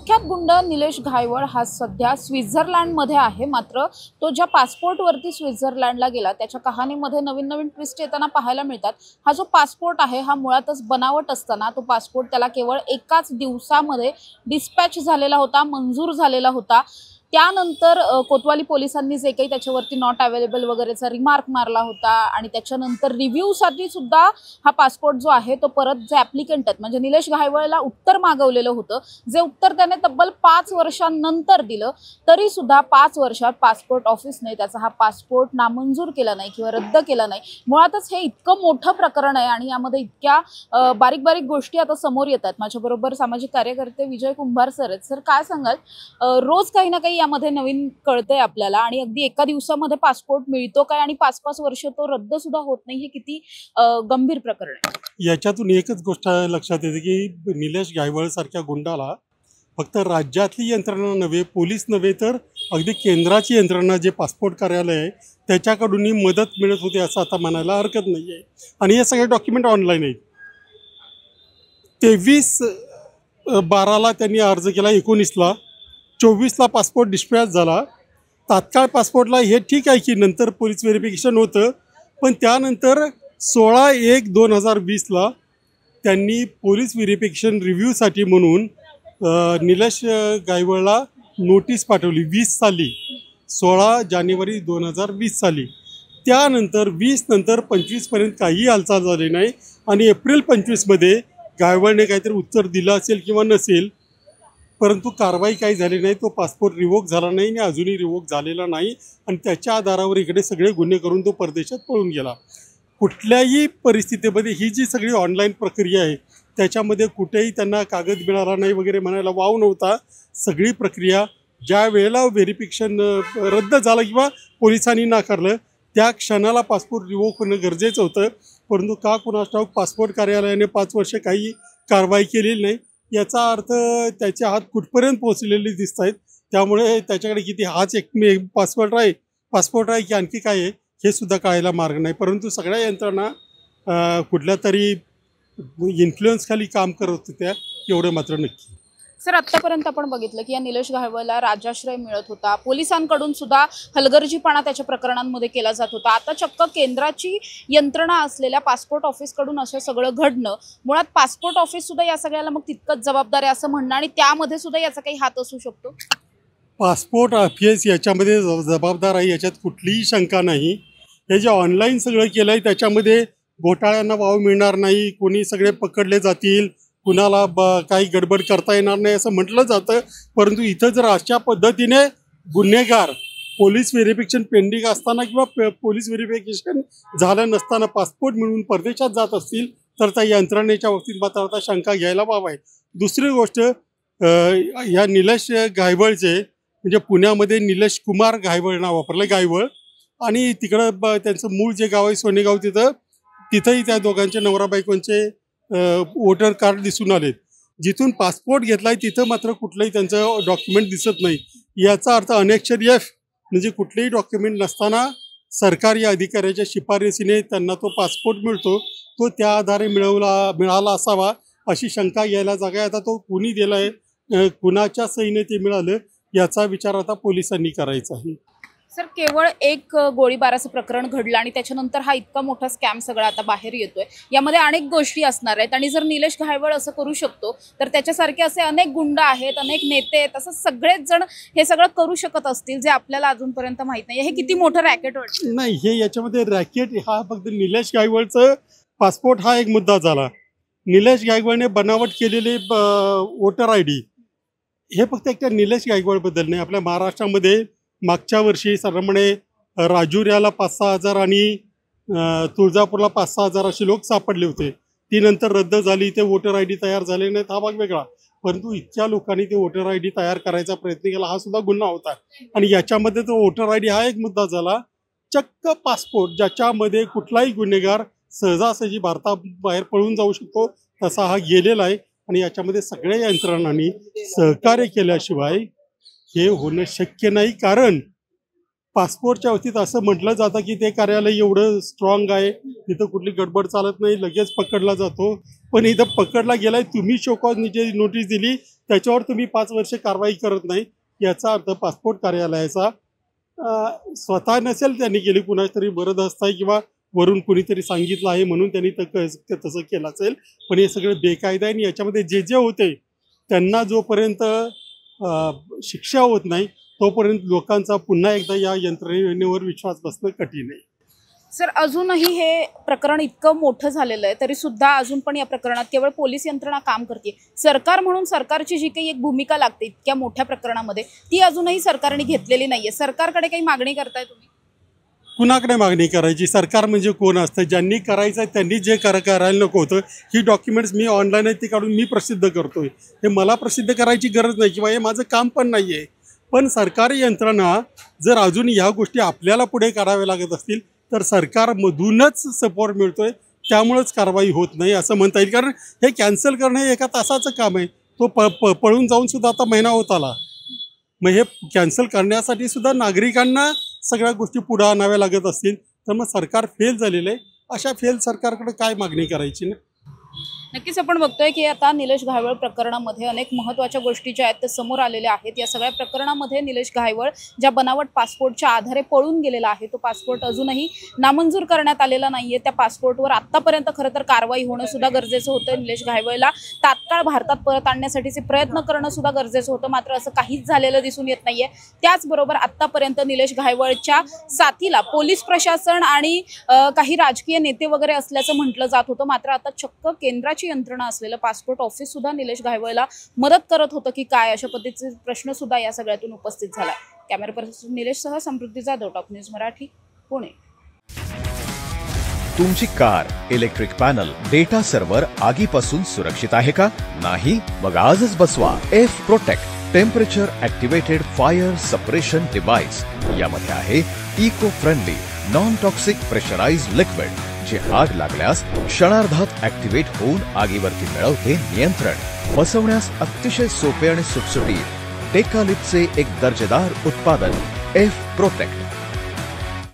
कुख्यात गुंड निलेश घायवळ हा सध्या स्वित्झर्लंडमध्ये आहे। मात्र तो ज्या पासपोर्टवरती स्वित्झर्लंडला गेला त्याच्या कहाणीमध्ये नवीन नवीन ट्विस्ट येताना पाहायला मिळतात। हा जो पासपोर्ट आहे हा मुळातच बनावट असताना तो पासपोर्ट त्याला केवळ एकाच दिवसामध्ये डिस्पॅच झालेला होता, मंजूर झालेला होता। त्यानंतर कोतवाली पोलिसांनी जे काही त्याच्यावरती नॉट अवेलेबल वगैरेचा रिमार्क मारला होता आणि त्याच्यानंतर रिव्ह्यूसाठी सुद्धा हा पासपोर्ट जो आहे तो परत जे ॲप्लिकंट आहेत म्हणजे निलेश घायवळला उत्तर मागवलेलं होतं, जे उत्तर त्याने तब्बल 5 वर्षांनंतर दिलं, तरी सुद्धा 5 वर्षात पासपोर्ट ऑफिसने त्याचा हा पासपोर्ट नामंजूर केला नाही किंवा रद्द केला नाही। मुळातच हे इतकं मोठं प्रकरण आहे आणि यामध्ये इतक्या बारीक बारीक गोष्टी आता समोर येतात। माझ्याबरोबर सामाजिक कार्यकर्ते विजय कुंभार सर आहेत। सर, काय सांगाल? रोज काही ना काही यामध्ये नवीन कळतंय आपल्याला आणि अगदी एका दिवसामध्ये पासपोर्ट मिळतो काय आणि 5-5 वर्ष तो रद्द सुद्धा होत नाही, हे किती गंभीर प्रकरण आहे? याच्यातून एकच गोष्ट लक्षात येते की निलेश घायवळ सारख्या गुंडाला फक्त राज्यातली यंत्रणा नव्हे, पोलीस नव्हे, तर अगदी केंद्राची यंत्रणा जे पासपोर्ट कार्यालय आहे त्याच्याकडूनही मदत मिळत होती असं आता म्हणायला हरकत नाही आहे। आणि हे सगळे डॉक्युमेंट ऑनलाईन आहेत। 23/12ला त्यांनी अर्ज केला, 19ला, 24ला पासपोर्ट डिस्पॅच झाला। तात्काळ पासपोर्टला हे ठीक आहे की नंतर पोलीस व्हेरिफिकेशन होतं, पण त्यानंतर 16/1/2020ला त्यांनी पोलीस व्हेरिफिकेशन रिव्ह्यूसाठी म्हणून निलेश घायवळला नोटीस पाठवली 20 साली, 16 जानेवारी 2020 साली। त्यानंतर 20 नंतर 25पर्यंत काही हालचाल झाली नाही आणि एप्रिल 25मध्ये घायवळने काहीतरी उत्तर दिलं असेल किंवा नसेल, परंतु कारवाई काही झाली नाही। तो पासपोर्ट रिवोक झाला नाही आणि अजूनही रिवोक झालेला नाही आणि त्याच्या आधारावर इकडे सगळे गुन्हे करून तो परदेशात पळून गेला। कुठल्याही परिस्थितीमध्ये ही जी सगळी ऑनलाईन प्रक्रिया आहे त्याच्यामध्ये कुठेही त्यांना कागद मिळाला नाही वगैरे म्हणायला वाव नव्हता। सगळी प्रक्रिया ज्या वेळेला व्हेरिफिकेशन रद्द झालं किंवा पोलिसांनी नाकारलं त्या क्षणाला पासपोर्ट रिवोक होणं गरजेचं होतं, परंतु का कुणास ठाऊक पासपोर्ट कार्यालयाने 5 वर्ष काही कारवाई केलेली नाही। याचा अर्थ त्याचे हात कुठपर्यंत पोहोचलेले दिसत आहेत। त्यामुळे त्याच्याकडे किती हाच एक पासपोर्ट आहे की आणखी काय आहे हे सुद्धा कळायला मार्ग नाही। परंतु सगळ्या यंत्रणा कुठल्या तरी इन्फ्लुएन्स खाली काम करत होत्या एवढं मात्र नक्की। सर, आतापर्यंत आपण बघितलं की या निलेश घायवळला राजाश्रय मिळत होता, पोलिसांकडून सुद्धा हलगर्जीपणा त्याच्या प्रकरणांमध्ये केला जात होता। आता चक्क केंद्राची यंत्रणा असलेल्या पासपोर्ट ऑफिसकडून असं सगळं घडणं, मुळात पासपोर्ट ऑफिस सुद्धा या सगळ्याला मग तितकंच जबाबदार आहे असं म्हणणं आणि त्यामध्ये सुद्धा याचा काही हात असू शकतो? पासपोर्ट ऑफिस याच्यामध्ये जबाबदार आहे, याच्यात कुठलीही शंका नाही। हे जे ऑनलाईन सगळं केलं आहे त्याच्यामध्ये घोटाळ्यांना वाव मिळणार नाही, कोणी सगळे पकडले जातील, कुणाला काही गडबड करता येणार नाही असं म्हटलं जातं। परंतु इथं जर अशा पद्धतीने गुन्हेगार पोलीस व्हेरिफिकेशन पेंडिंग असताना किंवा पोलीस व्हेरिफिकेशन झालं नसताना पासपोर्ट मिळवून परदेशात जात असतील तर त्या यंत्रणेच्या बाबतीत मात्र आता शंका घ्यायला वाव आहे। दुसरी गोष्ट, या निलेश घायवळचे म्हणजे पुण्यामध्ये निलेश कुमार घायवळ नाव वापरलं, घायवळ, आणि तिकडं त्यांचं मूळ जे गाव आहे सोनेगाव तिथंही त्या दोघांचे नवरा बायकोंचे वोटर कार्ड दिसून आलेत। जिथून पासपोर्ट घेतलाय तिथं मात्र कुठलंही त्यांचं डॉक्युमेंट दिसत नाही। याचा अर्थ अनॅक्चुअली म्हणजे कुठलेही डॉक्युमेंट नसताना सरकारी अधिकाऱ्याच्या शिफारसीने त्यांना तो पासपोर्ट मिळतो, तो त्या आधारे मिळाला असावा अशी शंका यायला जागा आहे। आता तो कुणी दिलाय, कुणाच्या सहीने ते मिळालं याचा विचार आता पोलिसांनी करायचा आहे। सर, केवळ एक गोळीबाराचं प्रकरण घडलं आणि त्याच्यानंतर हा इतका मोठा स्कॅम सगळा आता बाहेर येतोय, यामध्ये अनेक गोष्टी असणार आहेत आणि जर निलेश घायवळ असं करू शकतो तर त्याच्यासारखे असे अनेक गुंड आहेत, अनेक नेते आहेत, असं सगळेच जण हे सगळं करू शकत असतील जे आपल्याला अजूनपर्यंत माहित नाही। हे किती मोठं रॅकेट वाटतं? नाही, हे याच्यामध्ये रॅकेट हा फक्त निलेश घायवळचं पासपोर्ट हा एक मुद्दा झाला। निलेश घायवळने बनावट केलेले वोटर ID हे फक्त एकट्या निलेश घायवळबद्दल नाही, आपल्या महाराष्ट्रामध्ये मागच्या वर्षी साधारणपणे राजुऱ्याला 5-6 हजार आणि तुळजापूरला 5-6 हजार असे लोक सापडले होते। ती नंतर रद्द झाली, ते वोटर ID तयार झाले नाहीत, हा भाग वेगळा। परंतु इतक्या लोकांनी ते वोटर ID तयार करायचा प्रयत्न केला, हा सुद्धा गुन्हा होता। आणि याच्यामध्ये तो वोटर ID हा एक मुद्दा झाला। चक्क पासपोर्ट ज्याच्यामध्ये कुठलाही गुन्हेगार सहजासहजी भारताबाहेर पळून जाऊ शकतो तसा हा गेलेला आहे आणि याच्यामध्ये सगळ्या यंत्रणांनी सहकार्य केल्याशिवाय हे होणं शक्य नाही। कारण पासपोर्टच्या बाबतीत असं म्हटलं जातं की ते कार्यालय एवढं स्ट्रॉंग आहे, तिथं कुठली गडबड चालत नाही, लगेच पकडला जातो। पण इथं पकडला गेलाय, तुम्ही शोकॉज नोटीस दिली त्याच्यावर तुम्ही 5 वर्ष कारवाई करत नाही, याचा अर्थ पासपोर्ट कार्यालयाचा स्वतः नसेल त्यांनी केली, कुणाच तरी बरदस्त आहे किंवा वरून कुणीतरी सांगितलं आहे म्हणून त्यांनी तसं केलं असेल. पण हे सगळं बेकायदा आहे आणि याच्यामध्ये जे होते त्यांना जोपर्यंत शिक्षा होत नाही तोपर्यंत लोकांचा पुन्हा एकदा या यंत्रणेवर विश्वास बसणं कठीण आहे. सर, अजूनही हे प्रकरण इतकं मोठं झालेलं आहे तरी सुद्धा अजून पण या प्रकरणात केवळ पोलीस यंत्रणा काम करते. सरकार म्हणून सरकारची जी काही एक भूमिका लागते इतक्या मोठ्या प्रकरणामध्ये ती अजूनही सरकारने घेतलेली नाहीये. सरकारकडे काही मागणी करताय तुम्ही? कुणाकडे मागणी करायची? सरकार म्हणजे कोण असतं? ज्यांनी करायचं त्यांनी जे करायला नको होतं. ही डॉक्युमेंट्स मी ऑनलाईन आहे ती काढून मी प्रसिद्ध करतोय, हे मला प्रसिद्ध करायची गरज नाही किंवा हे माझं काम पण नाही आहे. पण सरकारी यंत्रणा जर अजून ह्या गोष्टी आपल्याला पुढे काढाव्या लागत असतील तर सरकारमधूनच सपोर्ट मिळतोय, त्यामुळेच कारवाई होत नाही असं म्हणता येईल. कारण हे कॅन्सल करणं हे एका तासाचं काम आहे. तो पळून जाऊन सुद्धा आता महिना होत आला. मग हे कॅन्सल करण्यासाठी सुद्धा नागरिकांना सगळ्या गोष्टी पुढे आणाव्या लागत असतील तर मग सरकार फेल झालेलं आहे. अशा फेल सरकारकडे काय मागणी करायची ना? नक्कीच आपण बघतोय की आता निलेश घायवळ प्रकरणामध्ये अनेक महत्त्वाच्या गोष्टी ज्या आहेत ते समोर आलेल्या आहेत. या सगळ्या प्रकरणामध्ये निलेश घायवळ ज्या बनावट पासपोर्टच्या आधारे पळून गेलेला आहे तो पासपोर्ट अजूनही नामंजूर करण्यात आलेला नाहीये. त्या पासपोर्टवर आतापर्यंत खरं तर कारवाई होणं सुद्धा गरजेचं होतं. निलेश घायवळला तात्काळ भारतात परत आणण्यासाठीचे प्रयत्न करणं सुद्धा गरजेचं होतं, मात्र असं काहीच झालेलं दिसून येत नाहीये. त्याचबरोबर आतापर्यंत निलेश घायवळच्या साथीला पोलीस प्रशासन आणि काही राजकीय नेते वगैरे असल्याचं म्हटलं जात होतं, मात्र आता चक्क केंद्राची यंत्रणा असलेलं पासपोर्ट ऑफिस सुद्धा निलेश घायवळला मदत करत होतं की काय, अशा पद्धतीचे प्रश्न सुद्धा या सगळ्यातून उपस्थित झाला. कॅमेरा पर्सन निलेशसह समृद्धी जाधव, टॉप न्यूज मराठी, पुणे. तुमची car, electric panel, data server आगीपासून सुरक्षित आहे का? नाही? मग आजच बसवा F protect temperature activated fire suppression device. यामध्ये आहे eco friendly non toxic pressurised liquid जे आग लागल्यास क्षणार्धात ॲक्टिव्हेट होऊन आगीवरती मिळवते नियंत्रण. बसवण्यास अतिशय सोपे आणि सुटसुटीत टेकालिपचे एक दर्जेदार उत्पादन एफ प्रोटेक्ट.